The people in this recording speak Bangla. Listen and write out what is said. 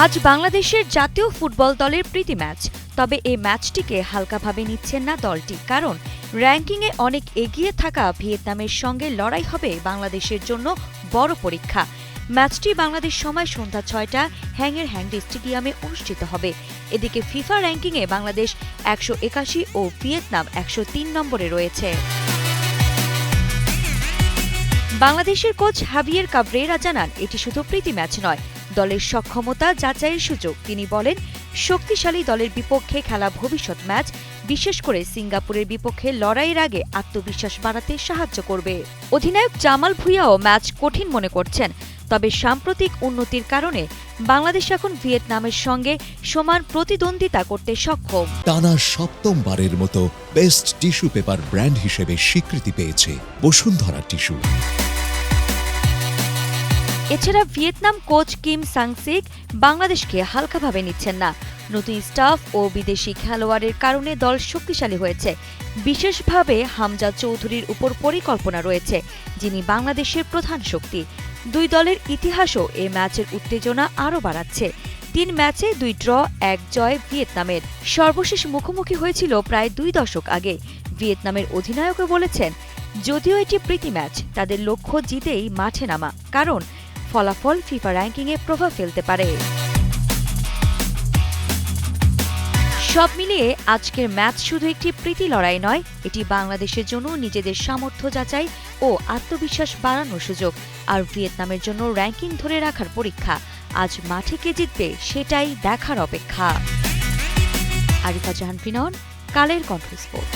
আজ বাংলাদেশের জাতীয় ফুটবল দলের প্রীতি ম্যাচ। তবে এই ম্যাচটিকে হালকাভাবে নিচ্ছেন না দলটি, কারণ র্যাঙ্কিংয়ে অনেক এগিয়ে থাকা ভিয়েতনামের সঙ্গে লড়াই হবে বাংলাদেশের জন্য বড় পরীক্ষা। ম্যাচটি বাংলাদেশ সময় সন্ধ্যা ৬টায় হ্যাংয়ের হ্যাংরি স্টেডিয়ামে অনুষ্ঠিত হবে। এদিকে ফিফা র্যাঙ্কিংয়ে বাংলাদেশ ১৮১ ও ভিয়েতনাম ১০৩ নম্বরে রয়েছে। বাংলাদেশের কোচ হাভিয়ের কাবরেরা জানান, এটি শুধু প্রীতি ম্যাচ নয়, দলের সক্ষমতা যাচাইয়ের সুযোগ। তিনি বলেন, শক্তিশালী দলের বিপক্ষে খেলা ভবিষ্যৎ ম্যাচ, বিশেষ করে সিঙ্গাপুরের বিপক্ষে লড়াইয়ের আগে আত্মবিশ্বাস বাড়াতে সাহায্য করবে। অধিনায়ক জামাল ভুঁইয়াও ম্যাচ কঠিন মনে করছেন, তবে সাম্প্রতিক উন্নতির কারণে বাংলাদেশ এখন ভিয়েতনামের সঙ্গে সমান প্রতিদ্বন্দ্বিতা করতে সক্ষম। টানা সপ্তমবারের মতো বেস্ট টিস্যু পেপার ব্র্যান্ড হিসেবে স্বীকৃতি পেয়েছে বসুন্ধরা টিস্যু। এছাড়া ভিয়েতনাম কোচ কিম সাং-সিক বাংলাদেশকে হালকাভাবে নিচ্ছেন না। নতুন স্টাফ ও বিদেশি খেলোয়াড়ের কারণে দল শক্তিশালী হয়েছে। বিশেষভাবে হামজা চৌধুরীর উপর পরিকল্পনা রয়েছে, যিনি বাংলাদেশের প্রধান শক্তি। দুই দলের ইতিহাসও এ ম্যাচের উত্তেজনা আরও বাড়াচ্ছে। ৩ ম্যাচে ২ ড্র ১ জয় ভিয়েতনামের। সর্বশেষ মুখোমুখি হয়েছিল প্রায় ২ দশক আগে। ভিয়েতনামের অধিনায়কও বলেছেন, যদিও এটি প্রীতি ম্যাচ, তাদের লক্ষ্য জিতেই মাঠে নামা, কারণ ফলাফল ফিফা র্যাঙ্কিংয়ে প্রভাব ফেলতে পারে। সব মিলিয়ে আজকের ম্যাচ শুধু একটি প্রীতি লড়াই নয়, এটি বাংলাদেশের জন্য নিজেদের সামর্থ্য যাচাই ও আত্মবিশ্বাস বাড়ানোর সুযোগ, আর ভিয়েতনামের জন্য র্যাঙ্কিং ধরে রাখার পরীক্ষা। আজ মাঠে কে জিতবে সেটাই দেখার অপেক্ষা। আরিফা জাহান, কালের কণ্ঠ স্পোর্টস।